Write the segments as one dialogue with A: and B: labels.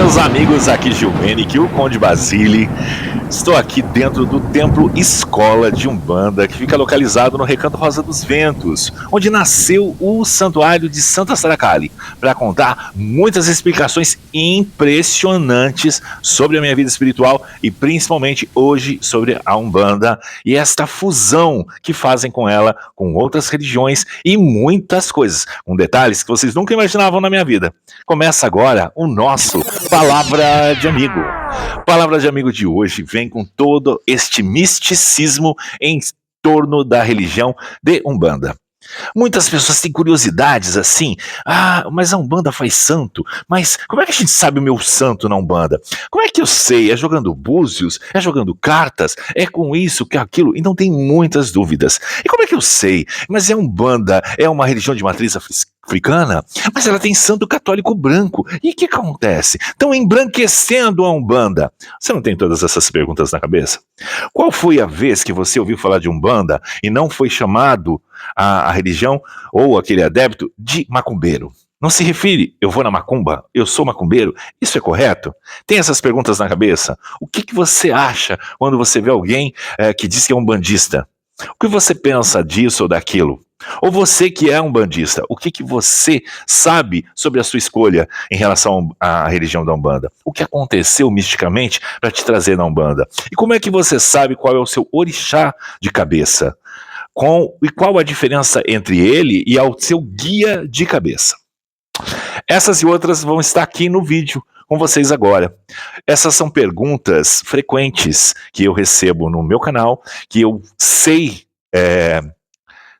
A: meus amigos, aqui Gilmenick, o Conde Basile. Estou aqui dentro do Templo Escola de Umbanda, que fica localizado no Recanto Rosa dos Ventos, onde nasceu o Santuário de Santa Saracali, para contar muitas explicações impressionantes sobre a minha vida espiritual e principalmente hoje sobre a Umbanda e esta fusão que fazem com ela, com outras religiões e muitas coisas, com detalhes que vocês nunca imaginavam na minha vida. Começa agora o nosso Palavra de Amigo. Palavra de Amigo de hoje vem com todo este misticismo em torno da religião de Umbanda. Muitas pessoas têm curiosidades assim, mas a Umbanda faz santo, mas como é que a gente sabe o meu santo na Umbanda? Como é que eu sei? É jogando búzios? É jogando cartas? É com isso, que aquilo? Então tem muitas dúvidas. E como é que eu sei? Mas a Umbanda é uma religião de matriz africana, mas ela tem santo católico branco. E o que acontece? Estão embranquecendo a Umbanda. Você não tem todas essas perguntas na cabeça? Qual foi a vez que você ouviu falar de Umbanda e não foi chamado a religião ou aquele adepto de macumbeiro? Não se refere, eu vou na macumba, eu sou macumbeiro, isso é correto? Tem essas perguntas na cabeça? O que você acha quando você vê alguém que diz que é umbandista? O que você pensa disso ou daquilo? Ou você que é umbandista, o que você sabe sobre a sua escolha em relação à religião da Umbanda? O que aconteceu misticamente para te trazer na Umbanda? E como é que você sabe qual é o seu orixá de cabeça? E qual a diferença entre ele e o seu guia de cabeça? Essas e outras vão estar aqui no vídeo com vocês agora. Essas são perguntas frequentes que eu recebo no meu canal, que eu sei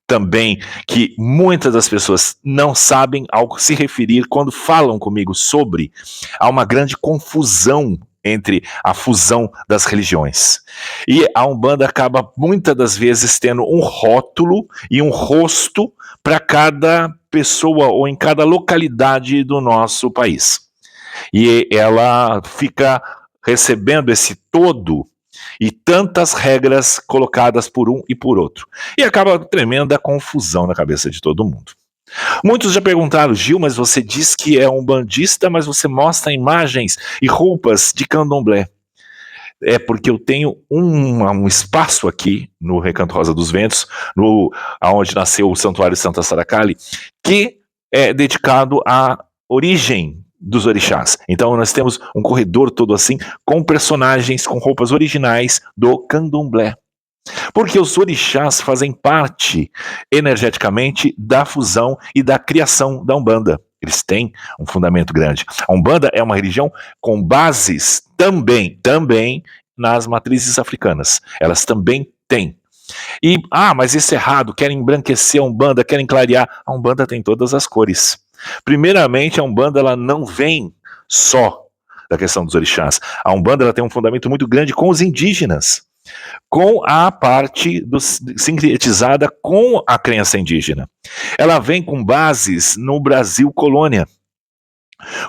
A: também que muitas das pessoas não sabem ao se referir quando falam comigo sobre. Há uma grande confusão entre a fusão das religiões. E a Umbanda acaba muitas das vezes tendo um rótulo e um rosto para cada pessoa ou em cada localidade do nosso país. E ela fica recebendo esse todo e tantas regras colocadas por um e por outro. E acaba tremenda confusão na cabeça de todo mundo. Muitos já perguntaram, Gil, mas você diz que é umbandista, mas você mostra imagens e roupas de candomblé. É porque eu tenho um espaço aqui no Recanto Rosa dos Ventos, onde nasceu o Santuário de Santa Saracali, que é dedicado à origem dos orixás. Então nós temos um corredor todo assim, com personagens com roupas originais do candomblé. Porque os orixás fazem parte energeticamente da fusão e da criação da Umbanda. Eles têm um fundamento grande. A Umbanda é uma religião com bases também nas matrizes africanas. Elas também têm. E, mas isso é errado, querem embranquecer a Umbanda, querem clarear. A Umbanda tem todas as cores. Primeiramente, a Umbanda ela não vem só da questão dos orixás. A Umbanda ela tem um fundamento muito grande com os indígenas, com a parte sincretizada com a crença indígena. Ela vem com bases no Brasil colônia,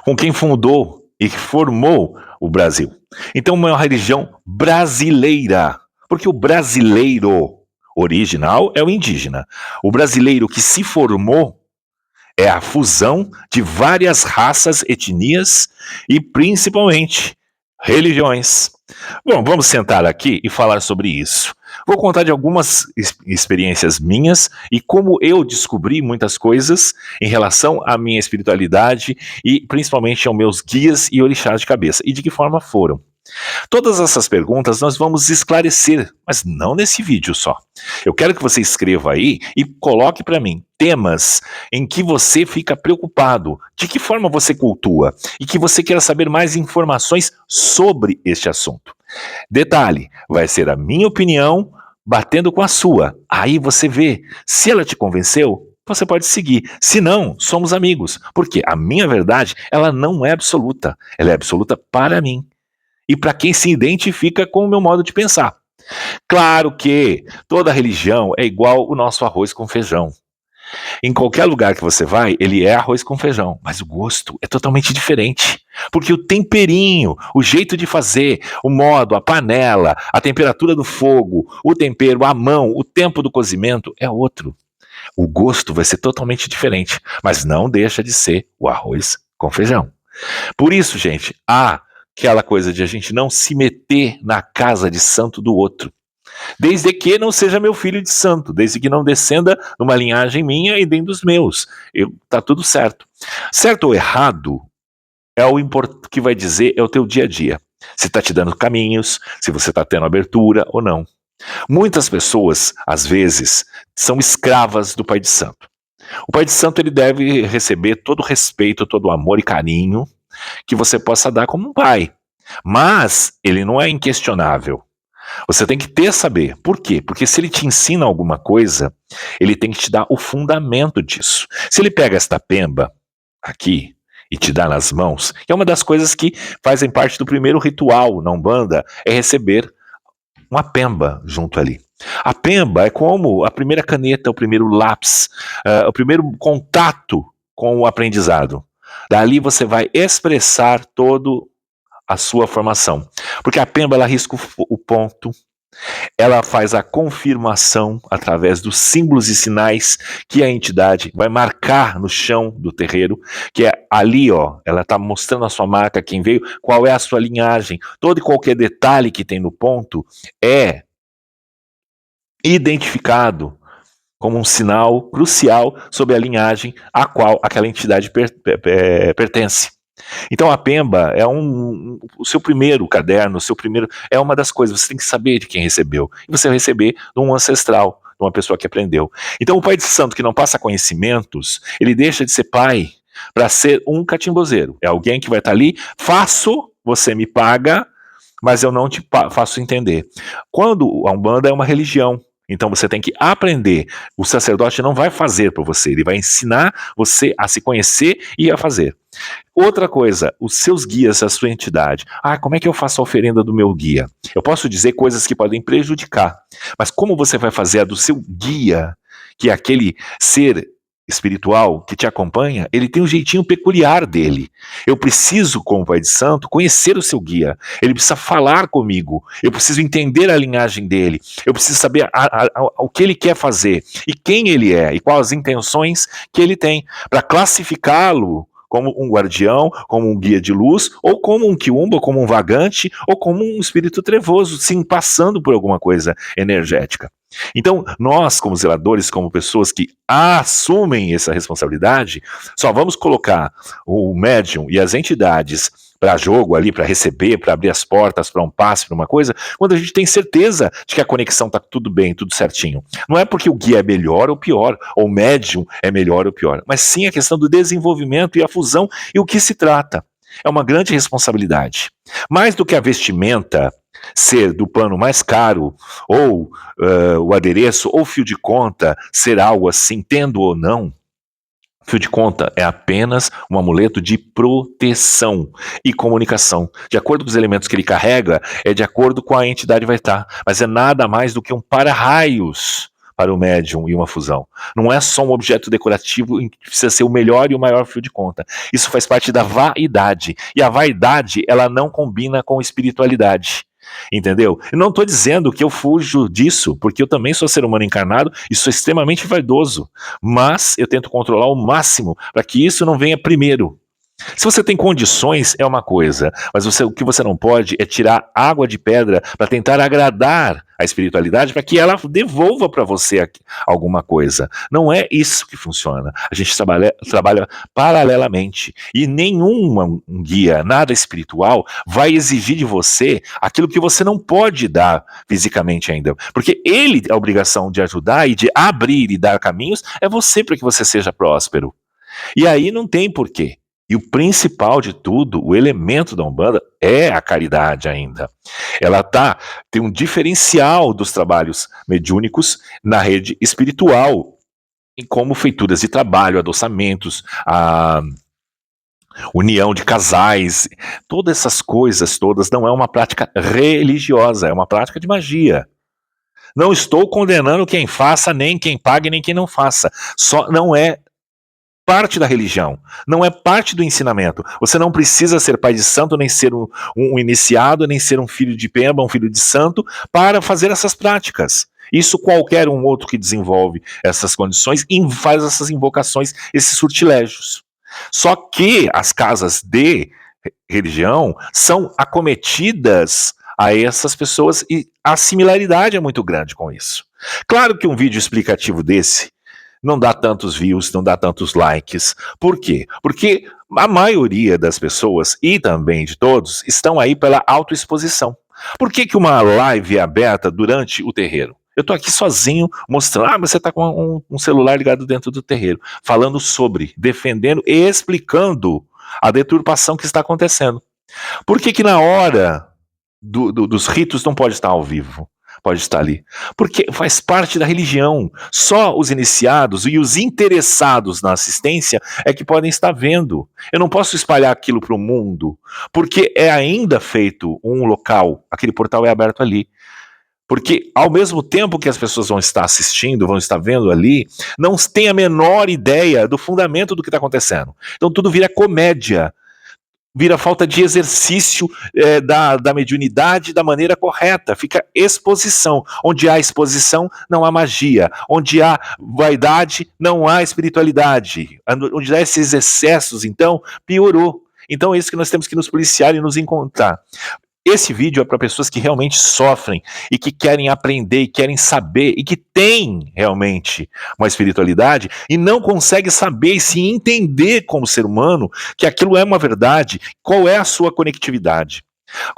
A: com quem fundou e formou o Brasil. Então é uma religião brasileira, porque o brasileiro original é o indígena. O brasileiro que se formou é a fusão de várias raças, etnias e principalmente religiões. Bom, vamos sentar aqui e falar sobre isso. Vou contar de algumas experiências minhas e como eu descobri muitas coisas em relação à minha espiritualidade e principalmente aos meus guias e orixás de cabeça e de que forma foram. Todas essas perguntas nós vamos esclarecer, mas não nesse vídeo só. Eu quero que você escreva aí e coloque para mim temas em que você fica preocupado, de que forma você cultua e que você queira saber mais informações sobre este assunto. Detalhe, vai ser a minha opinião batendo com a sua. Aí você vê, se ela te convenceu, você pode seguir. Se não, somos amigos, porque a minha verdade, ela não é absoluta, ela é absoluta para mim. E para quem se identifica com o meu modo de pensar. Claro que toda religião é igual o nosso arroz com feijão. Em qualquer lugar que você vai, ele é arroz com feijão, mas o gosto é totalmente diferente. Porque o temperinho, o jeito de fazer, o modo, a panela, a temperatura do fogo, o tempero, a mão, o tempo do cozimento é outro. O gosto vai ser totalmente diferente, mas não deixa de ser o arroz com feijão. Por isso, gente, há aquela coisa de a gente não se meter na casa de santo do outro. Desde que não seja meu filho de santo, desde que não descenda numa linhagem minha e dentro dos meus. Tá tudo certo. Certo ou errado é o que vai dizer é o teu dia a dia. Se está te dando caminhos, se você está tendo abertura ou não. Muitas pessoas, às vezes, são escravas do Pai de Santo. O Pai de Santo ele deve receber todo o respeito, todo o amor e carinho que você possa dar como um pai. Mas ele não é inquestionável. Você tem que ter saber. Por quê? Porque se ele te ensina alguma coisa, ele tem que te dar o fundamento disso. Se ele pega esta pemba aqui e te dá nas mãos, que é uma das coisas que fazem parte do primeiro ritual na Umbanda, é receber uma pemba junto ali. A pemba é como a primeira caneta, o primeiro lápis, o primeiro contato com o aprendizado. Dali você vai expressar todo a sua formação. Porque a pemba ela risca o ponto, ela faz a confirmação através dos símbolos e sinais que a entidade vai marcar no chão do terreiro, que é ali, ó, ela está mostrando a sua marca, quem veio, qual é a sua linhagem, todo e qualquer detalhe que tem no ponto é identificado como um sinal crucial sobre a linhagem a qual aquela entidade pertence. Então a pemba é o seu primeiro caderno, o seu primeiro, é uma das coisas, você tem que saber de quem recebeu. E você vai receber de um ancestral, de uma pessoa que aprendeu. Então o pai de santo que não passa conhecimentos, ele deixa de ser pai para ser um catimbozeiro. É alguém que vai estar ali, faço, você me paga, mas eu não te faço entender. Quando a Umbanda é uma religião, então você tem que aprender. O sacerdote não vai fazer por você, ele vai ensinar você a se conhecer e a fazer. Outra coisa, os seus guias, a sua entidade. Como é que eu faço a oferenda do meu guia? Eu posso dizer coisas que podem prejudicar, mas como você vai fazer a do seu guia, que é aquele ser espiritual que te acompanha, ele tem um jeitinho peculiar dele. Eu preciso, como pai de santo, conhecer o seu guia. Ele precisa falar comigo. Eu preciso entender a linhagem dele. Eu preciso saber o que ele quer fazer e quem ele é e quais as intenções que ele tem para classificá-lo como um guardião, como um guia de luz, ou como um quiumba, como um vagante, ou como um espírito trevoso, sim, passando por alguma coisa energética. Então, nós, como zeladores, como pessoas que assumem essa responsabilidade, só vamos colocar o médium e as entidades para jogo ali, para receber, para abrir as portas para um passe, para uma coisa, quando a gente tem certeza de que a conexão está tudo bem, tudo certinho. Não é porque o guia é melhor ou pior, ou o médium é melhor ou pior, mas sim a questão do desenvolvimento e a fusão e o que se trata. É uma grande responsabilidade. Mais do que a vestimenta ser do pano mais caro, ou o adereço, ou fio de conta ser algo assim, tendo ou não, fio de conta é apenas um amuleto de proteção e comunicação. De acordo com os elementos que ele carrega, é de acordo com a entidade vai estar. Mas é nada mais do que um para-raios para o médium e uma fusão. Não é só um objeto decorativo que precisa ser o melhor e o maior fio de conta. Isso faz parte da vaidade. E a vaidade, ela não combina com espiritualidade. Entendeu? Eu não estou dizendo que eu fujo disso, porque eu também sou ser humano encarnado e sou extremamente vaidoso, mas eu tento controlar ao máximo para que isso não venha primeiro. Se você tem condições, é uma coisa, mas o que você não pode é tirar água de pedra para tentar agradar a espiritualidade para que ela devolva para você alguma coisa. Não é isso que funciona. A gente trabalha paralelamente e nenhum guia, nada espiritual, vai exigir de você aquilo que você não pode dar fisicamente ainda. Porque ele, a obrigação de ajudar e de abrir e dar caminhos, é você para que você seja próspero. E aí não tem porquê. E o principal de tudo, o elemento da Umbanda, é a caridade ainda. Ela tem um diferencial dos trabalhos mediúnicos na rede espiritual, em como feituras de trabalho, adoçamentos, a união de casais, todas essas coisas todas não é uma prática religiosa, é uma prática de magia. Não estou condenando quem faça, nem quem pague, nem quem não faça. Só não é parte da religião, não é parte do ensinamento. Você não precisa ser pai de santo, nem ser um iniciado, nem ser um filho de pemba, um filho de santo, para fazer essas práticas. Isso qualquer um outro que desenvolve essas condições e faz essas invocações, esses sortilégios. Só que as casas de religião são acometidas a essas pessoas e a similaridade é muito grande com isso. Claro que um vídeo explicativo desse não dá tantos views, não dá tantos likes. Por quê? Porque a maioria das pessoas, e também de todos, estão aí pela autoexposição. Por que uma live é aberta durante o terreiro? Eu estou aqui sozinho mostrando, mas você está com um celular ligado dentro do terreiro, falando sobre, defendendo e explicando a deturpação que está acontecendo. Por que na hora dos ritos não pode estar ao vivo? Pode estar ali. Porque faz parte da religião. Só os iniciados e os interessados na assistência é que podem estar vendo. Eu não posso espalhar aquilo para o mundo, porque é ainda feito um local, aquele portal é aberto ali. Porque ao mesmo tempo que as pessoas vão estar assistindo, vão estar vendo ali, não tem a menor ideia do fundamento do que está acontecendo. Então tudo vira comédia. Vira falta de exercício da mediunidade da maneira correta, fica exposição. Onde há exposição, não há magia. Onde há vaidade, não há espiritualidade. Onde há esses excessos, então, piorou. Então é isso que nós temos que nos policiar e nos encontrar. Esse vídeo é para pessoas que realmente sofrem e que querem aprender e querem saber e que têm realmente uma espiritualidade e não conseguem saber e se entender como ser humano que aquilo é uma verdade, qual é a sua conectividade.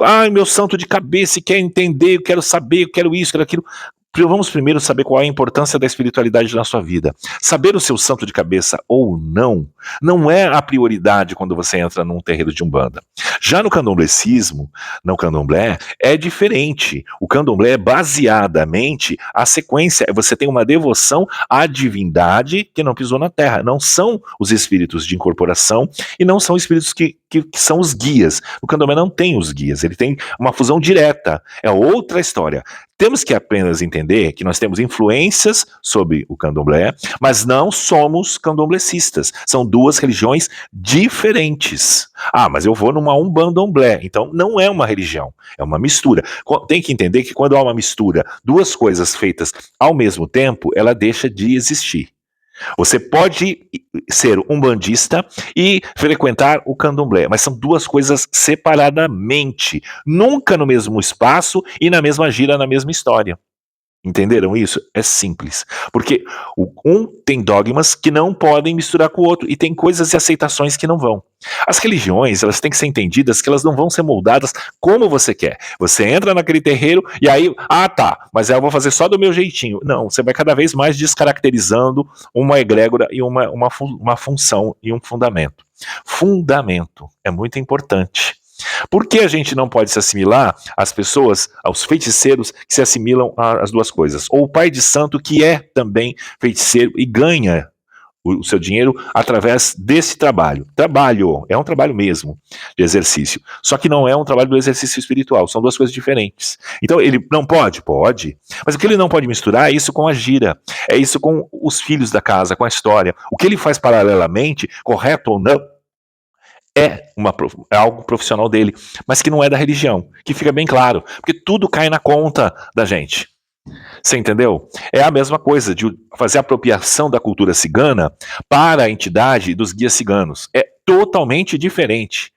A: Ai, meu santo de cabeça, quer entender, eu quero saber, eu quero isso, eu quero aquilo. Vamos primeiro saber qual é a importância da espiritualidade na sua vida. Saber o seu santo de cabeça ou não é a prioridade quando você entra num terreiro de umbanda. Já no candomblecismo, no candomblé, é diferente. O candomblé é baseadamente a sequência. Você tem uma devoção à divindade que não pisou na terra. Não são os espíritos de incorporação e não são espíritos que são os guias. O candomblé não tem os guias, ele tem uma fusão direta. É outra história. Temos que apenas entender que nós temos influências sobre o candomblé, mas não somos candomblecistas. São duas religiões diferentes. Mas eu vou numa umbandomblé. Então não é uma religião, é uma mistura. Tem que entender que quando há uma mistura, duas coisas feitas ao mesmo tempo, ela deixa de existir. Você pode ser umbandista e frequentar o candomblé, mas são duas coisas separadamente, nunca no mesmo espaço e na mesma gira, na mesma história. Entenderam isso? É simples. Porque um tem dogmas que não podem misturar com o outro e tem coisas e aceitações que não vão. As religiões, elas têm que ser entendidas que elas não vão ser moldadas como você quer. Você entra naquele terreiro e aí, mas eu vou fazer só do meu jeitinho. Não, você vai cada vez mais descaracterizando uma egrégora e uma função e um fundamento. Fundamento é muito importante. Por que a gente não pode se assimilar às pessoas, aos feiticeiros que se assimilam às duas coisas? Ou o pai de santo que é também feiticeiro e ganha o seu dinheiro através desse trabalho. Trabalho, é um trabalho mesmo de exercício. Só que não é um trabalho do exercício espiritual, são duas coisas diferentes. Então ele não pode? Pode. Mas o que ele não pode misturar é isso com a gira, é isso com os filhos da casa, com a história. O que ele faz paralelamente, correto ou não, é algo profissional dele, mas que não é da religião, que fica bem claro, porque tudo cai na conta da gente. Você entendeu? É a mesma coisa de fazer apropriação da cultura cigana para a entidade dos guias ciganos. É totalmente diferente.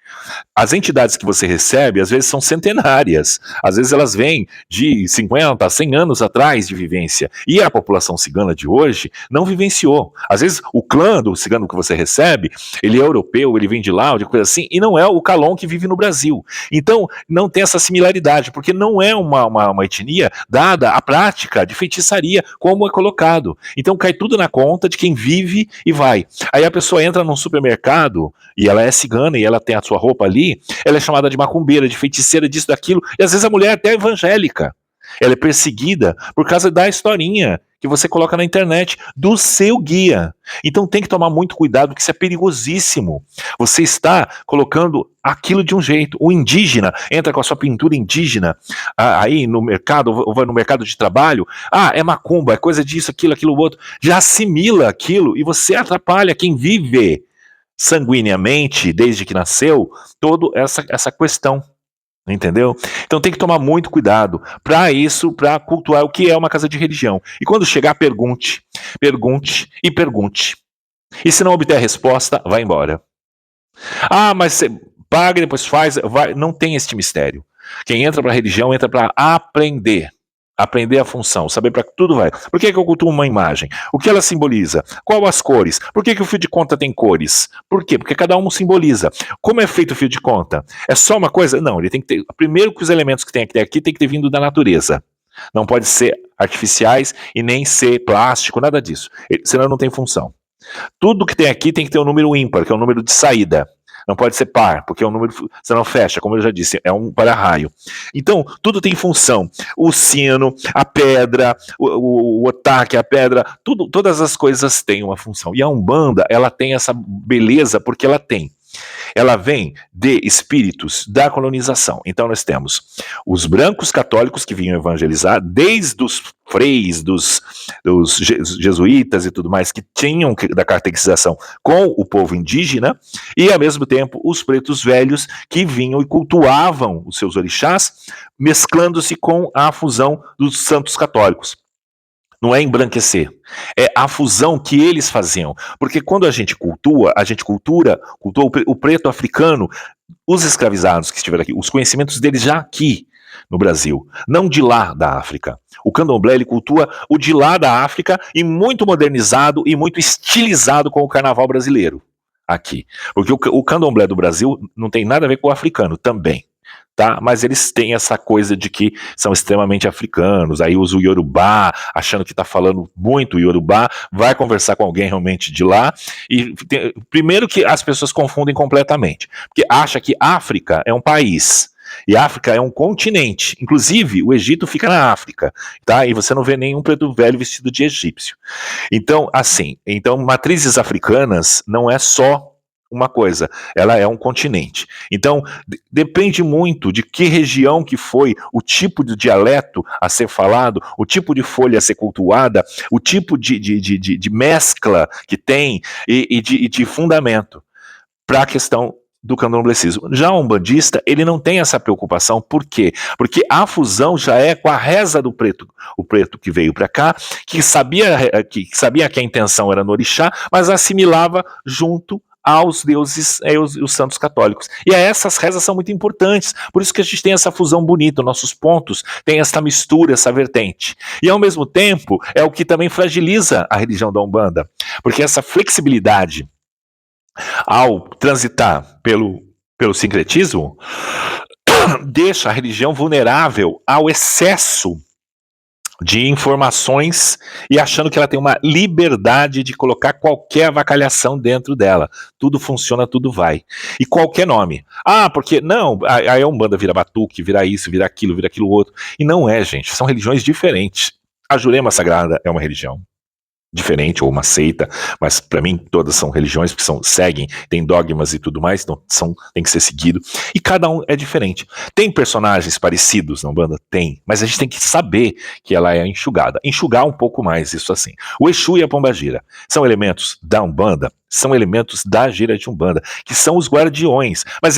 A: As entidades que você recebe, às vezes, são centenárias. Às vezes elas vêm de 50 a 100 anos atrás de vivência. E a população cigana de hoje não vivenciou. Às vezes o clã do cigano que você recebe, ele é europeu, ele vem de lá, de coisa assim, e não é o Calon que vive no Brasil. Então, não tem essa similaridade, porque não é uma etnia dada à prática de feitiçaria, como é colocado. Então, cai tudo na conta de quem vive e vai. Aí a pessoa entra num supermercado, e ela é cigana, e ela tem a sua roupa ali, ela é chamada de macumbeira, de feiticeira, disso, daquilo, e às vezes a mulher é até evangélica. Ela é perseguida por causa da historinha que você coloca na internet do seu guia. Então tem que tomar muito cuidado, porque isso é perigosíssimo. Você está colocando aquilo de um jeito. O indígena entra com a sua pintura indígena aí no mercado, ou vai no mercado de trabalho, é macumba, é coisa disso, aquilo, outro. Já assimila aquilo e você atrapalha quem vive sanguineamente, desde que nasceu, toda essa questão, entendeu? Então tem que tomar muito cuidado para isso, para cultuar o que é uma casa de religião. E quando chegar, pergunte. E se não obter a resposta, vá embora. Mas paga, depois faz, vai, não tem este mistério. Quem entra para a religião entra para aprender a função, saber para que tudo vai. Por que eu cultuo uma imagem? O que ela simboliza? Qual as cores? Por que o fio de conta tem cores? Por quê? Porque cada um simboliza. Como é feito o fio de conta? É só uma coisa? Não, ele tem que ter. Primeiro que os elementos que tem aqui tem que ter vindo da natureza. Não pode ser artificiais e nem ser plástico, nada disso. Senão não tem função. Tudo que tem aqui tem que ter um número ímpar, que é o número de saída. Não pode ser par, porque é um número, senão fecha, como eu já disse, é um para-raio. Então, tudo tem função. O sino, a pedra, o otaque, a pedra, todas as coisas têm uma função. E a Umbanda, ela tem essa beleza porque ela tem. Ela vem de espíritos da colonização. Então nós temos os brancos católicos que vinham evangelizar, desde os freis, dos jesuítas e tudo mais, que tinham da catequização com o povo indígena, e ao mesmo tempo os pretos velhos que vinham e cultuavam os seus orixás, mesclando-se com a fusão dos santos católicos. Não é embranquecer, é a fusão que eles faziam. Porque quando a gente cultua o preto africano, os escravizados que estiveram aqui, os conhecimentos deles já aqui no Brasil, não de lá da África. O candomblé, ele cultua o de lá da África e muito modernizado e muito estilizado com o carnaval brasileiro aqui. Porque o candomblé do Brasil não tem nada a ver com o africano também. Tá? Mas eles têm essa coisa de que são extremamente africanos, aí usa o Yorubá, achando que está falando muito Yorubá, vai conversar com alguém realmente de lá, e primeiro que as pessoas confundem completamente, porque acha que África é um país, e África é um continente, inclusive o Egito fica na África, tá? E você não vê nenhum preto velho vestido de egípcio. Então, assim, matrizes africanas não é só uma coisa, ela é um continente. Então, depende muito de que região que foi, o tipo de dialeto a ser falado, o tipo de folha a ser cultuada, o tipo de mescla que tem e de fundamento para a questão do candomblecismo. Já o umbandista, ele não tem essa preocupação, por quê? Porque a fusão já é com a reza do preto, o preto que veio para cá, que sabia que a intenção era no orixá, mas assimilava junto aos deuses e os santos católicos. E essas rezas são muito importantes, por isso que a gente tem essa fusão bonita, nossos pontos têm essa mistura, essa vertente. E ao mesmo tempo, é o que também fragiliza a religião da Umbanda, porque essa flexibilidade ao transitar pelo sincretismo deixa a religião vulnerável ao excesso de informações e achando que ela tem uma liberdade de colocar qualquer avacalhação dentro dela. Tudo funciona, tudo vai. E qualquer nome. Ah, porque não, aí a Umbanda vira batuque, vira isso, vira aquilo outro. E não é, gente, são religiões diferentes. A Jurema Sagrada é uma religião diferente, ou uma seita, mas para mim todas são religiões, porque seguem, tem dogmas e tudo mais, então tem que ser seguido, e cada um é diferente. Tem personagens parecidos na Umbanda? Tem, mas a gente tem que saber que ela é enxugar um pouco mais isso assim. O Exu e a Pombagira são elementos da Umbanda, são elementos da gira de Umbanda, que são os guardiões, mas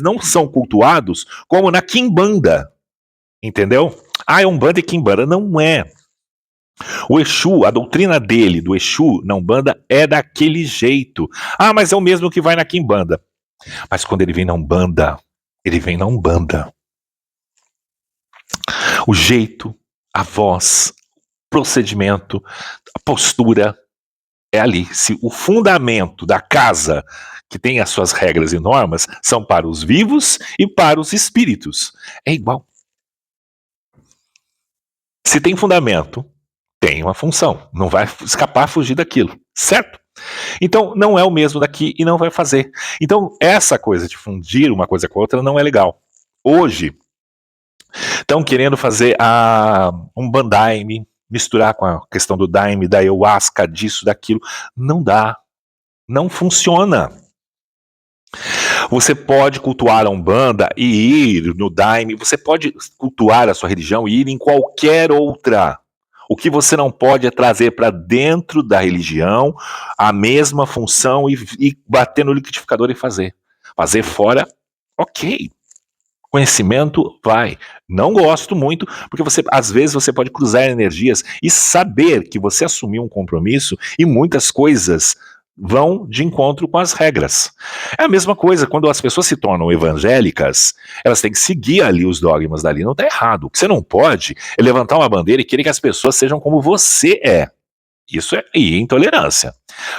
A: não são cultuados como na Quimbanda, entendeu? É Umbanda e Quimbanda, não é. O Exu, a doutrina dele, do Exu na Umbanda, é daquele jeito. Mas é o mesmo que vai na Quimbanda. Mas quando ele vem na Umbanda, ele vem na Umbanda. O jeito, a voz, o procedimento, a postura é ali. Se o fundamento da casa, que tem as suas regras e normas, são para os vivos e para os espíritos, é igual. Se tem fundamento, tem uma função, não vai escapar, fugir daquilo, certo? Então, não é o mesmo daqui e não vai fazer. Então, essa coisa de fundir uma coisa com a outra não é legal. Hoje, estão querendo fazer um bandaime, misturar com a questão do daime, da ayahuasca, disso, daquilo. Não dá. Não funciona. Você pode cultuar a Umbanda e ir no daime, você pode cultuar a sua religião e ir em qualquer outra. O que você não pode é trazer para dentro da religião a mesma função e bater no liquidificador e fazer. Fazer fora, ok. Conhecimento, vai. Não gosto muito, porque às vezes você pode cruzar energias e saber que você assumiu um compromisso e muitas coisas vão de encontro com as regras. É a mesma coisa, quando as pessoas se tornam evangélicas, elas têm que seguir ali os dogmas dali, não está errado. O que você não pode é levantar uma bandeira e querer que as pessoas sejam como você é. Isso é intolerância.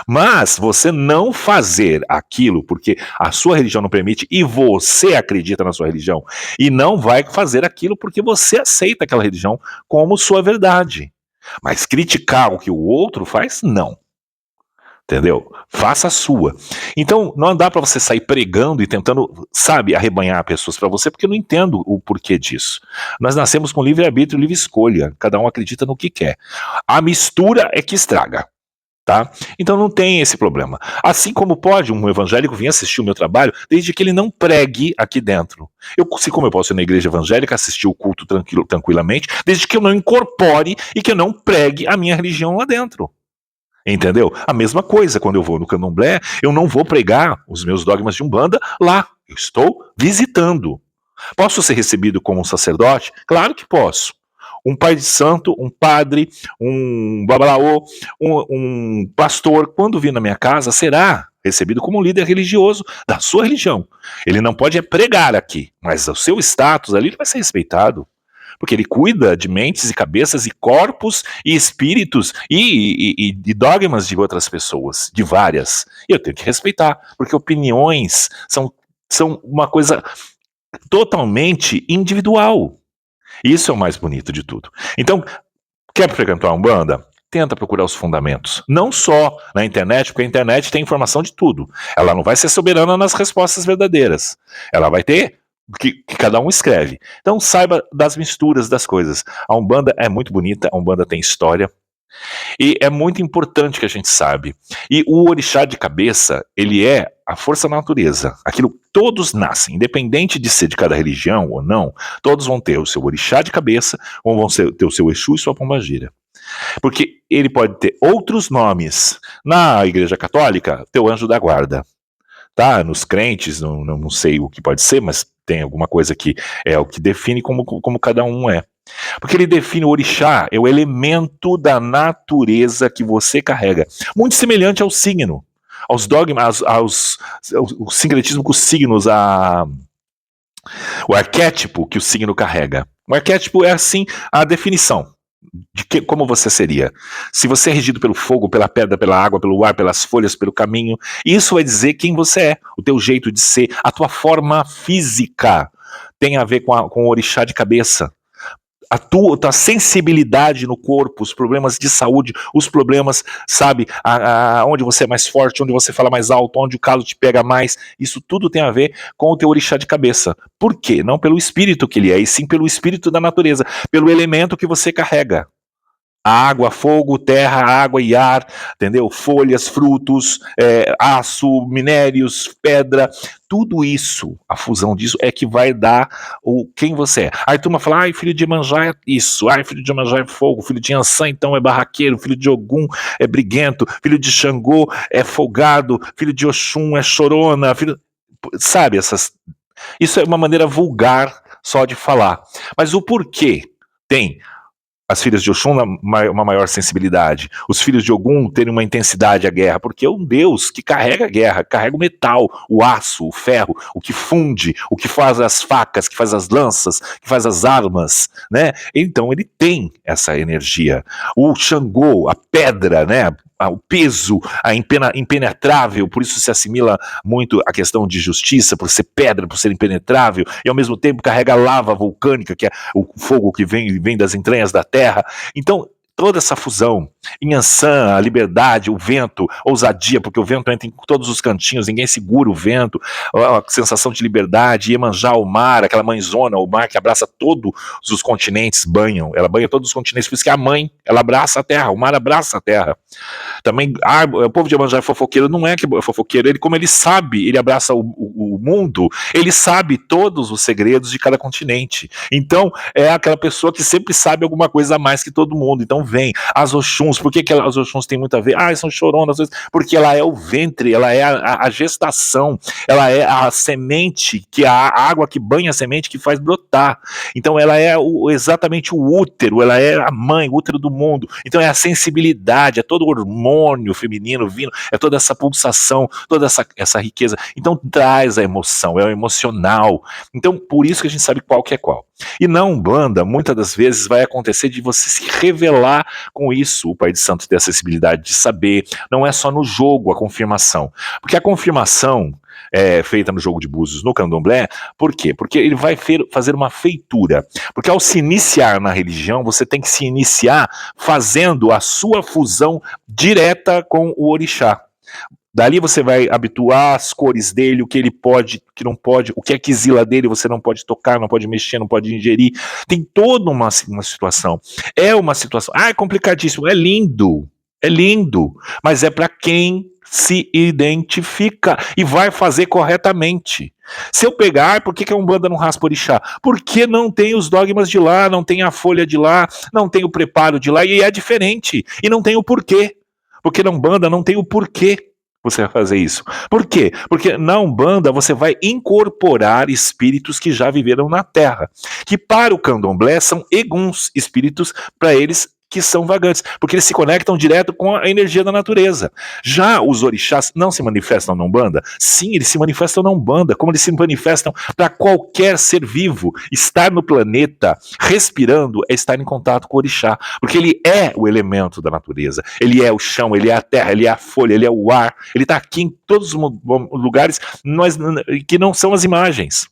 A: Mas você não fazer aquilo porque a sua religião não permite e você acredita na sua religião e não vai fazer aquilo porque você aceita aquela religião como sua verdade. Mas criticar o que o outro faz, não. Entendeu? Faça a sua. Então, não dá para você sair pregando e tentando, sabe, arrebanhar pessoas para você, porque eu não entendo o porquê disso. Nós nascemos com livre-arbítrio, livre escolha. Cada um acredita no que quer. A mistura é que estraga. Tá? Então não tem esse problema. Assim como pode um evangélico vir assistir o meu trabalho, desde que ele não pregue aqui dentro. Como eu posso ir na igreja evangélica, assistir o culto tranquilamente, desde que eu não incorpore e que eu não pregue a minha religião lá dentro. Entendeu? A mesma coisa quando eu vou no candomblé, eu não vou pregar os meus dogmas de Umbanda lá. Eu estou visitando. Posso ser recebido como um sacerdote? Claro que posso. Um pai de santo, um padre, um babalaô, um pastor, quando vir na minha casa, será recebido como um líder religioso da sua religião. Ele não pode pregar aqui, mas o seu status ali vai ser respeitado. Porque ele cuida de mentes e cabeças e corpos e espíritos e dogmas de outras pessoas, de várias. E eu tenho que respeitar, porque opiniões são uma coisa totalmente individual. Isso é o mais bonito de tudo. Então, quer frequentar a Umbanda? Tenta procurar os fundamentos. Não só na internet, porque a internet tem informação de tudo. Ela não vai ser soberana nas respostas verdadeiras. Ela vai ter que cada um escreve. Então saiba das misturas das coisas. A Umbanda é muito bonita, a Umbanda tem história. E é muito importante que a gente sabe. E o orixá de cabeça, ele é a força da natureza. Aquilo todos nascem, independente de ser de cada religião ou não, todos vão ter o seu orixá de cabeça, ou vão ter o seu Exu e sua pombagira. Porque ele pode ter outros nomes. Na Igreja Católica, teu anjo da guarda. Tá? Nos crentes, não sei o que pode ser, mas tem alguma coisa que é o que define como cada um é. Porque ele define o orixá, é o elemento da natureza que você carrega. Muito semelhante ao signo, aos dogmas, ao sincretismo com os signos, o arquétipo que o signo carrega. O arquétipo é assim a definição de como você seria. Se você é regido pelo fogo, pela pedra, pela água, pelo ar, pelas folhas, pelo caminho, isso vai dizer quem você é, o teu jeito de ser, a tua forma física tem a ver com o orixá de cabeça. A tua sensibilidade no corpo, os problemas de saúde, os problemas, sabe, onde você é mais forte, onde você fala mais alto, onde o calo te pega mais, isso tudo tem a ver com o teu orixá de cabeça. Por quê? Não pelo espírito que ele é, e sim pelo espírito da natureza, pelo elemento que você carrega. Água, fogo, terra, água e ar, entendeu? Folhas, frutos, aço, minérios, pedra, tudo isso, a fusão disso é que vai dar quem você é. Aí a turma fala, filho de Iemanjá é isso, filho de Iemanjá é fogo, filho de Iansã então é barraqueiro, filho de Ogum é briguento, filho de Xangô é folgado, filho de Oxum é chorona, sabe, isso é uma maneira vulgar só de falar. Mas o porquê tem as filhas de Oxum uma maior sensibilidade, os filhos de Ogum terem uma intensidade à guerra, porque é um deus que carrega a guerra, carrega o metal, o aço, o ferro, o que funde, o que faz as facas, que faz as lanças, que faz as armas, né? Então ele tem essa energia. O Xangô, a pedra, né? O peso, a impenetrável, por isso se assimila muito a questão de justiça, por ser pedra, por ser impenetrável, e ao mesmo tempo carrega a lava vulcânica, que é o fogo que vem das entranhas da terra. Então, toda essa fusão, Inhansã, a liberdade, o vento, ousadia, porque o vento entra em todos os cantinhos, ninguém segura o vento, a sensação de liberdade, Iemanjá, o mar, aquela mãezona, o mar que abraça todos os continentes, ela banha todos os continentes, por isso que a mãe, ela abraça a terra, o mar abraça a terra. Também, o povo de Iemanjá é fofoqueiro, não é que é fofoqueiro, ele, como ele sabe, ele abraça o mundo, ele sabe todos os segredos de cada continente. Então, é aquela pessoa que sempre sabe alguma coisa a mais que todo mundo. Então, vem as Oxuns, por que as Oxuns têm muito a ver? São choronas, porque ela é o ventre, ela é a gestação, ela é a semente, que é a água que banha a semente que faz brotar. Então, ela é exatamente o útero, ela é a mãe, o útero do mundo. Então, é a sensibilidade, é todo todo o hormônio feminino vindo, é toda essa pulsação, toda essa riqueza. Então traz a emoção, é o emocional. Então por isso que a gente sabe qual que é qual. E na Umbanda, muitas das vezes vai acontecer de você se revelar com isso. O Pai de Santo tem a acessibilidade de saber, não é só no jogo a confirmação. Porque a confirmação é feita no jogo de búzios, no candomblé, por quê? Porque ele vai fazer uma feitura. Porque ao se iniciar na religião, você tem que se iniciar fazendo a sua fusão direta com o orixá. Dali você vai habituar as cores dele, o que ele pode, o que não pode, o que é quizila dele, você não pode tocar, não pode mexer, não pode ingerir. Tem toda uma situação. É uma situação. É complicadíssimo, é lindo, mas é para quem se identifica e vai fazer corretamente. Se eu pegar, por que a Umbanda não raspa orixá? Porque não tem os dogmas de lá, não tem a folha de lá, não tem o preparo de lá, e é diferente. E não tem o porquê. Porque na Umbanda não tem o porquê você vai fazer isso. Por quê? Porque na Umbanda você vai incorporar espíritos que já viveram na Terra, que para o candomblé são eguns, espíritos para eles que são vagantes, porque eles se conectam direto com a energia da natureza. Já os orixás não se manifestam na Umbanda? Sim, eles se manifestam na Umbanda, como eles se manifestam para qualquer ser vivo. Estar no planeta, respirando, é estar em contato com o orixá, porque ele é o elemento da natureza, ele é o chão, ele é a terra, ele é a folha, ele é o ar, ele está aqui em todos os lugares que não são as imagens.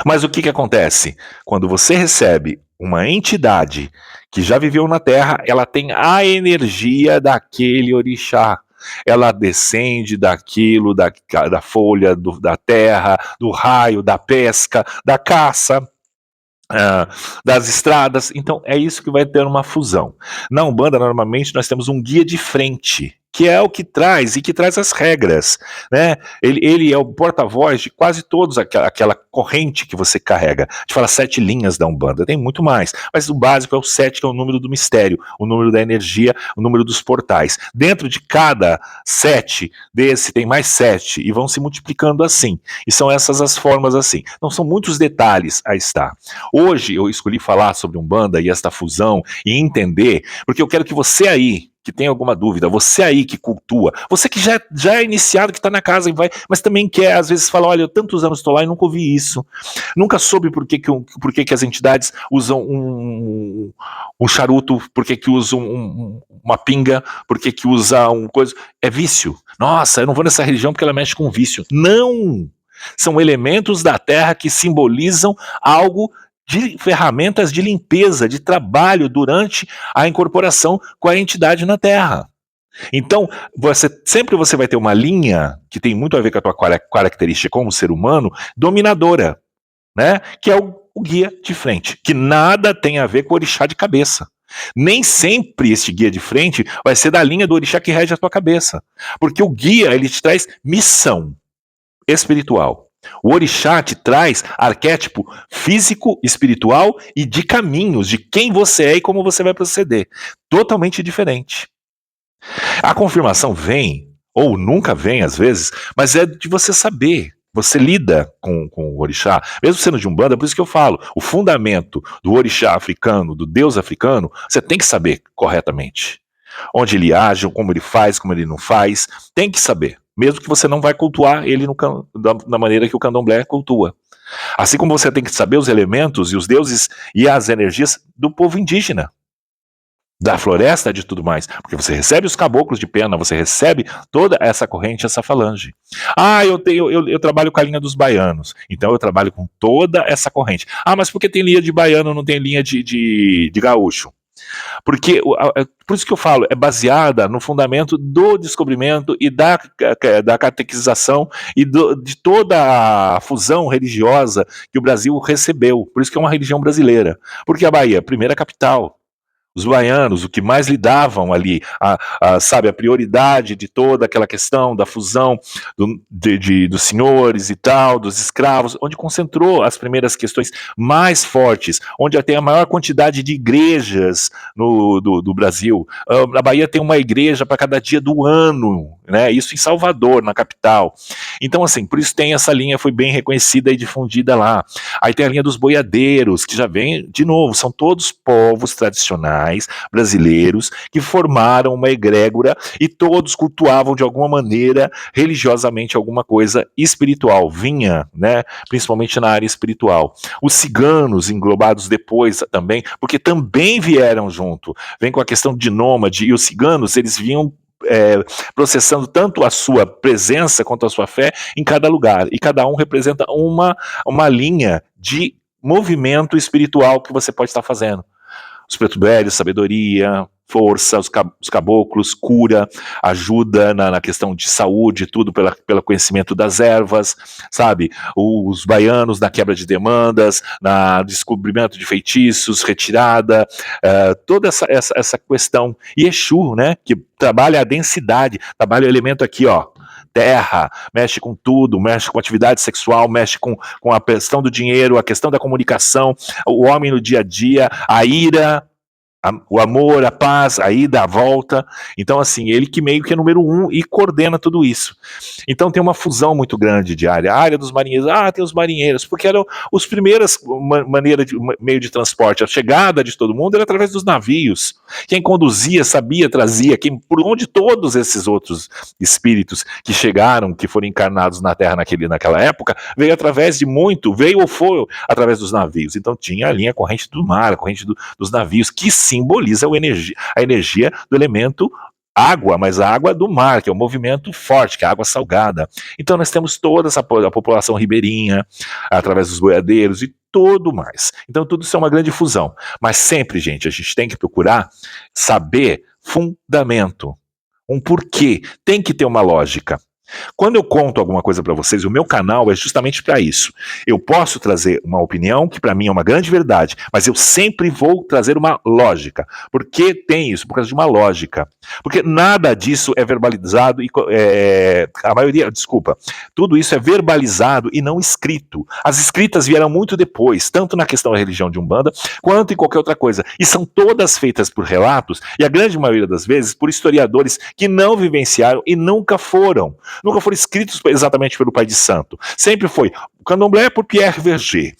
A: Mas o que acontece? Quando você recebe uma entidade que já viveu na Terra, ela tem a energia daquele orixá. Ela descende daquilo, da folha, da terra, do raio, da pesca, da caça, das estradas. Então é isso que vai ter uma fusão. Na Umbanda, normalmente, nós temos um guia de frente, que é o que traz, e que traz as regras, né? Ele é o porta-voz de quase todos aquela corrente que você carrega. A gente fala 7 linhas da Umbanda, tem muito mais, mas o básico é o 7, que é o número do mistério, o número da energia, o número dos portais. Dentro de cada 7 desse tem mais 7, e vão se multiplicando assim. E são essas as formas assim. Então são muitos detalhes a estar. Hoje eu escolhi falar sobre Umbanda e esta fusão e entender, porque eu quero que você aí, que tem alguma dúvida, você aí que cultua, você que já é iniciado, que está na casa e vai, mas também quer, às vezes, falar, olha, eu tantos anos estou lá e nunca ouvi isso, nunca soube por que as entidades usam um charuto, por que usam uma pinga, por que usa coisa, é vício. Nossa, eu não vou nessa religião porque ela mexe com vício. Não! São elementos da terra que simbolizam algo de ferramentas de limpeza, de trabalho durante a incorporação com a entidade na Terra. Então, sempre você vai ter uma linha que tem muito a ver com a tua característica como ser humano, dominadora, né? Que é o guia de frente, que nada tem a ver com o orixá de cabeça. Nem sempre esse guia de frente vai ser da linha do orixá que rege a tua cabeça, porque o guia, ele te traz missão espiritual. O orixá te traz arquétipo físico, espiritual e de caminhos, de quem você é e como você vai proceder. Totalmente diferente. A confirmação vem, ou nunca vem às vezes, mas é de você saber. Você lida com o orixá, mesmo sendo de Umbanda, por isso que eu falo, o fundamento do orixá africano, do deus africano, você tem que saber corretamente. Onde ele age, como ele faz, como ele não faz, tem que saber. Mesmo que você não vai cultuar ele da maneira que o candomblé cultua. Assim como você tem que saber os elementos e os deuses e as energias do povo indígena, da floresta, de tudo mais. Porque você recebe os caboclos de pena, você recebe toda essa corrente, essa falange. Eu trabalho com a linha dos baianos, então eu trabalho com toda essa corrente. Mas por que tem linha de baiano, não tem linha de gaúcho? Porque, por isso que eu falo, é baseada no fundamento do descobrimento e da catequização e de toda a fusão religiosa que o Brasil recebeu. Por isso que é uma religião brasileira. Porque a Bahia, primeira capital. Os baianos, o que mais lidavam ali, sabe, a prioridade de toda aquela questão da fusão dos senhores e tal, dos escravos, onde concentrou as primeiras questões mais fortes, onde tem a maior quantidade de igrejas do Brasil. A Bahia tem uma igreja para cada dia do ano, né? Isso em Salvador, na capital. Então, assim, por isso tem essa linha, foi bem reconhecida e difundida lá. Aí tem a linha dos boiadeiros, que já vem, de novo, são todos povos tradicionais brasileiros que formaram uma egrégora e todos cultuavam de alguma maneira, religiosamente, alguma coisa espiritual. Vinha, né, principalmente na área espiritual. Os ciganos, englobados depois também, porque também vieram junto. Vem com a questão de nômade, e os ciganos, eles vinham processando tanto a sua presença quanto a sua fé em cada lugar, e cada um representa uma linha de movimento espiritual que você pode estar fazendo. Os preto velhos, sabedoria, força, os caboclos, cura, ajuda na questão de saúde, tudo pelo conhecimento das ervas, sabe? Os baianos na quebra de demandas, na descobrimento de feitiços, retirada, toda essa questão. E Exu, né, que trabalha a densidade, trabalha o elemento aqui, ó, terra, mexe com tudo, mexe com atividade sexual, mexe com a questão do dinheiro, a questão da comunicação, o homem no dia a dia, a ira, o amor, a paz, a ida, a volta. Então, assim, ele que meio que é número 1 e coordena tudo isso. Então tem uma fusão muito grande de área. A área dos marinheiros, tem os marinheiros, porque eram os primeiras meio de transporte. A chegada de todo mundo era através dos navios. Quem conduzia, sabia, trazia, por onde todos esses outros espíritos que chegaram, que foram encarnados na Terra naquela época, veio através de veio ou foi através dos navios. Então tinha a linha corrente do mar, a corrente dos navios, que simboliza a energia do elemento água, mas a água do mar, que é um movimento forte, que é a água salgada. Então nós temos toda a população ribeirinha, através dos boiadeiros e tudo mais. Então tudo isso é uma grande fusão. Mas sempre, gente, a gente tem que procurar saber fundamento, um porquê. Tem que ter uma lógica. Quando eu conto alguma coisa para vocês, o meu canal é justamente para isso. Eu posso trazer uma opinião que para mim é uma grande verdade, mas eu sempre vou trazer uma lógica. Por que tem isso? Por causa de uma lógica. Porque nada disso é verbalizado tudo isso é verbalizado e não escrito. As escritas vieram muito depois, tanto na questão da religião de Umbanda, quanto em qualquer outra coisa. E são todas feitas por relatos, e a grande maioria das vezes por historiadores que não vivenciaram e nunca foram escritos exatamente pelo pai de santo. Sempre foi o candomblé por Pierre Verger.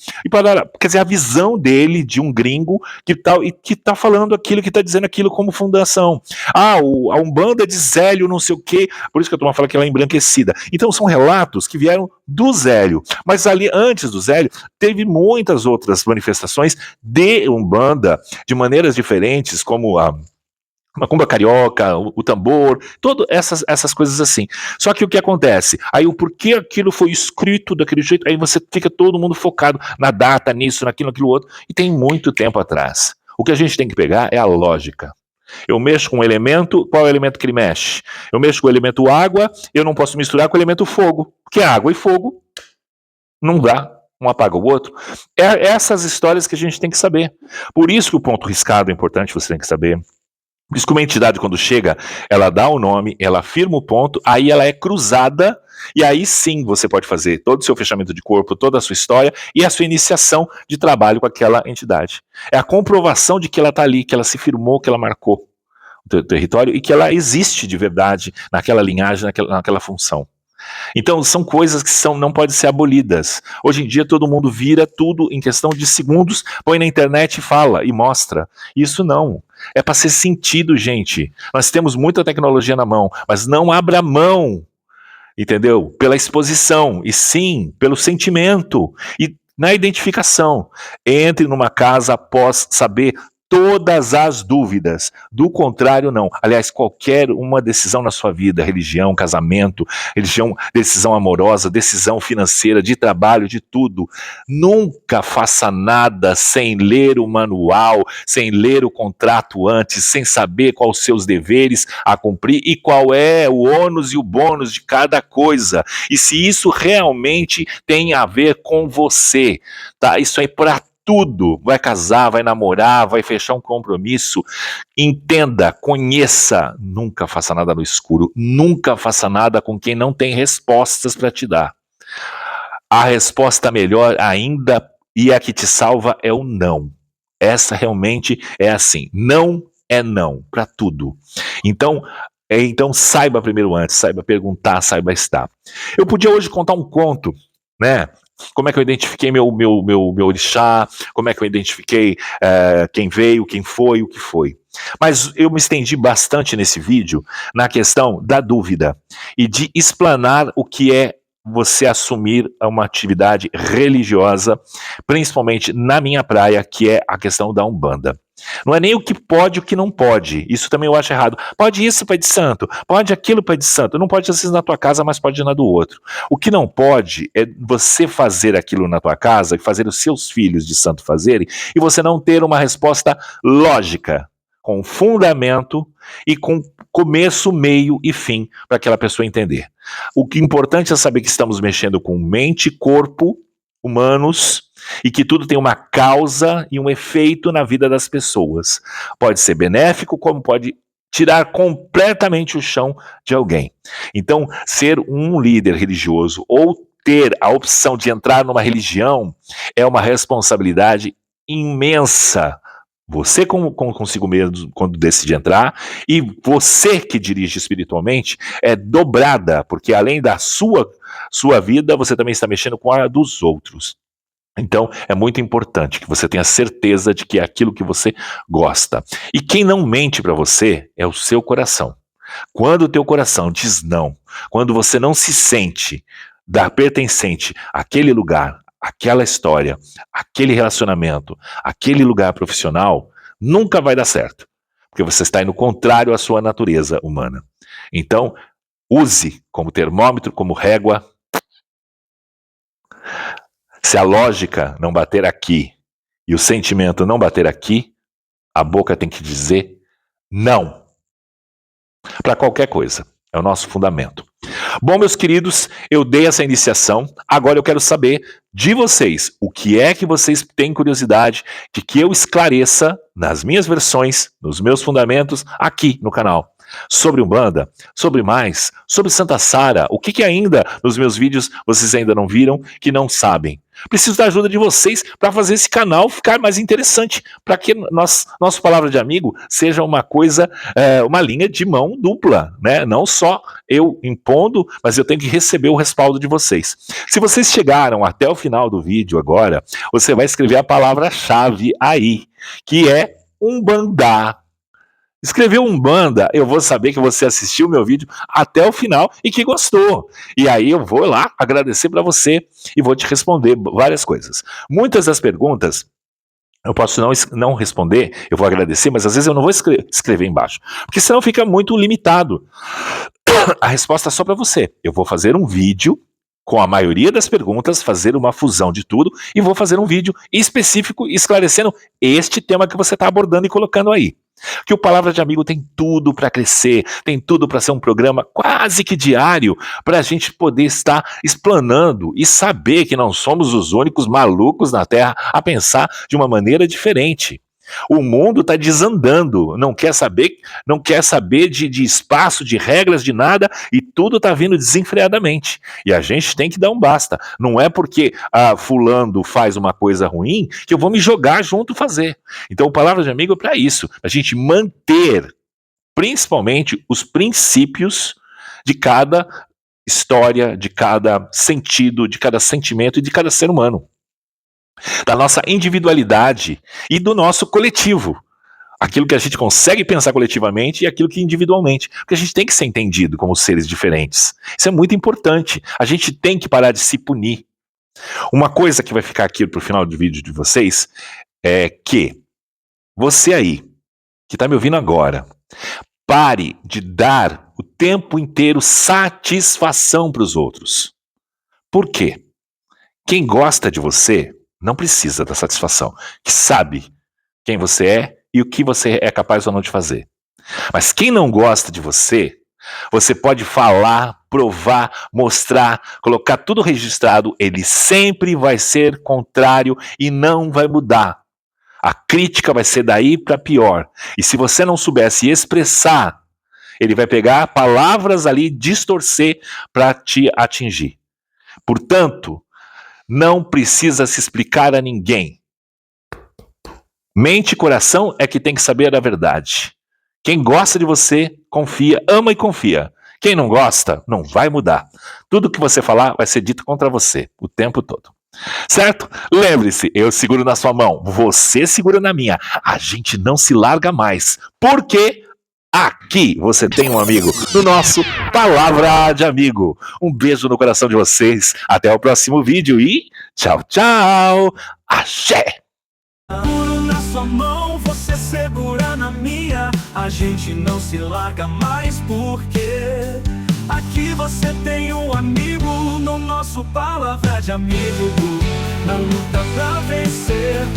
A: Quer dizer, a visão dele de um gringo que tá falando aquilo, que tá dizendo aquilo como fundação. A Umbanda de Zélio, não sei o quê. Por isso que eu tô falando que ela é embranquecida. Então são relatos que vieram do Zélio. Mas ali, antes do Zélio, teve muitas outras manifestações de Umbanda, de maneiras diferentes, como a macumba carioca, o tambor, todas essas coisas assim. Só que o que acontece? Aí o porquê aquilo foi escrito daquele jeito, aí você fica todo mundo focado na data, nisso, naquilo outro, e tem muito tempo atrás. O que a gente tem que pegar é a lógica. Eu mexo com um elemento, qual é o elemento que ele mexe? Eu mexo com o elemento água, eu não posso misturar com o elemento fogo, porque água e fogo não dá. Um apaga o outro. É essas histórias que a gente tem que saber. Por isso que o ponto riscado é importante, você tem que saber. Por isso que uma entidade, quando chega, ela dá o nome, ela firma o ponto, aí ela é cruzada, e aí sim você pode fazer todo o seu fechamento de corpo, toda a sua história e a sua iniciação de trabalho com aquela entidade. É a comprovação de que ela está ali, que ela se firmou, que ela marcou o território e que ela existe de verdade naquela linhagem, naquela função. Então são coisas que não podem ser abolidas. Hoje em dia todo mundo vira tudo em questão de segundos, põe na internet e fala e mostra. Isso não. É para ser sentido, gente. Nós temos muita tecnologia na mão, mas não abra mão, entendeu? Pela exposição, e sim pelo sentimento e na identificação. Entre numa casa após saber todas as dúvidas. Do contrário, não. Aliás, qualquer uma decisão na sua vida, religião, casamento, decisão amorosa, decisão financeira, de trabalho, de tudo, nunca faça nada sem ler o manual, sem ler o contrato antes, sem saber quais os seus deveres a cumprir e qual é o ônus e o bônus de cada coisa. E se isso realmente tem a ver com você, tá? Isso aí para tudo, vai casar, vai namorar, vai fechar um compromisso, entenda, conheça, nunca faça nada no escuro, nunca faça nada com quem não tem respostas para te dar. A resposta melhor ainda e a que te salva é o não. Essa realmente é assim, não é não para tudo. Então, Então saiba primeiro antes, saiba perguntar, saiba estar. Eu podia hoje contar um conto, né? Como é que eu identifiquei meu orixá, como é que eu identifiquei quem veio, quem foi, o que foi. Mas eu me estendi bastante nesse vídeo na questão da dúvida e de explanar o que é você assumir uma atividade religiosa, principalmente na minha praia, que é a questão da Umbanda. Não é nem o que pode e o que não pode. Isso também eu acho errado. Pode isso, pai de santo. Pode aquilo, pai de santo. Não pode às vezes na tua casa, mas pode na do outro. O que não pode é você fazer aquilo na tua casa e fazer os seus filhos de santo fazerem e você não ter uma resposta lógica, com fundamento e com começo, meio e fim para aquela pessoa entender. O que é importante é saber que estamos mexendo com mente e corpo humanos e que tudo tem uma causa e um efeito na vida das pessoas. Pode ser benéfico, como pode tirar completamente o chão de alguém. Então, ser um líder religioso ou ter a opção de entrar numa religião é uma responsabilidade imensa. Você consigo mesmo quando decide entrar e você que dirige espiritualmente é dobrada, porque além da sua vida, você também está mexendo com a dos outros. Então, é muito importante que você tenha certeza de que é aquilo que você gosta. E quem não mente para você é o seu coração. Quando o teu coração diz não, quando você não se sente pertencente àquele lugar, àquela história, àquele relacionamento, àquele lugar profissional, nunca vai dar certo. Porque você está indo contrário à sua natureza humana. Então, use como termômetro, como régua. Se a lógica não bater aqui e o sentimento não bater aqui, a boca tem que dizer não. Para qualquer coisa. É o nosso fundamento. Bom, meus queridos, eu dei essa iniciação. Agora eu quero saber de vocês o que é que vocês têm curiosidade de que eu esclareça nas minhas versões, nos meus fundamentos, aqui no canal. Sobre Umbanda, sobre mais, sobre Santa Sara, o que ainda nos meus vídeos vocês ainda não viram, que não sabem. Preciso da ajuda de vocês para fazer esse canal ficar mais interessante, para que nosso Palavra de Amigo seja uma coisa, uma linha de mão dupla, né? Não só eu impondo, mas eu tenho que receber o respaldo de vocês. Se vocês chegaram até o final do vídeo agora, você vai escrever a palavra-chave aí, que é Umbanda. Escreveu Umbanda, eu vou saber que você assistiu o meu vídeo até o final e que gostou. E aí eu vou lá agradecer para você e vou te responder várias coisas. Muitas das perguntas eu posso não responder, eu vou agradecer, mas às vezes eu não vou escrever embaixo, porque senão fica muito limitado. A resposta é só para você. Eu vou fazer um vídeo com a maioria das perguntas, fazer uma fusão de tudo e vou fazer um vídeo específico esclarecendo este tema que você está abordando e colocando aí. Que o Palavra de Amigo tem tudo para crescer, tem tudo para ser um programa quase que diário, para a gente poder estar explanando e saber que não somos os únicos malucos na Terra a pensar de uma maneira diferente. O mundo está desandando, não quer saber de espaço, de regras, de nada, e tudo está vindo desenfreadamente. E a gente tem que dar um basta. Não é porque fulano faz uma coisa ruim que eu vou me jogar junto fazer. Então, o Palavra de Amigo é para isso, a gente manter, principalmente, os princípios de cada história, de cada sentido, de cada sentimento e de cada ser humano. Da nossa individualidade e do nosso coletivo. Aquilo que a gente consegue pensar coletivamente e aquilo que individualmente. Porque a gente tem que ser entendido como seres diferentes. Isso é muito importante. A gente tem que parar de se punir. Uma coisa que vai ficar aqui pro final do vídeo de vocês é que você aí, que está me ouvindo agora, pare de dar o tempo inteiro satisfação para os outros. Por quê? Quem gosta de você não precisa da satisfação, que sabe quem você é e o que você é capaz ou não de fazer. Mas quem não gosta de você, você pode falar, provar, mostrar, colocar tudo registrado, ele sempre vai ser contrário e não vai mudar. A crítica vai ser daí para pior. E se você não souber se expressar, ele vai pegar palavras ali e distorcer para te atingir. Portanto, não precisa se explicar a ninguém. Mente e coração é que tem que saber a verdade. Quem gosta de você, confia, ama e confia. Quem não gosta, não vai mudar. Tudo que você falar vai ser dito contra você o tempo todo. Certo? Lembre-se, eu seguro na sua mão, você segura na minha. A gente não se larga mais. Porque aqui você tem um amigo no nosso Palavra de Amigo. Um beijo no coração de vocês. Até o próximo vídeo e tchau, tchau. Axé!
B: Seguro na sua mão, você segura na minha. A gente não se larga mais porque aqui você tem um amigo no nosso Palavra de Amigo. Na luta pra vencer.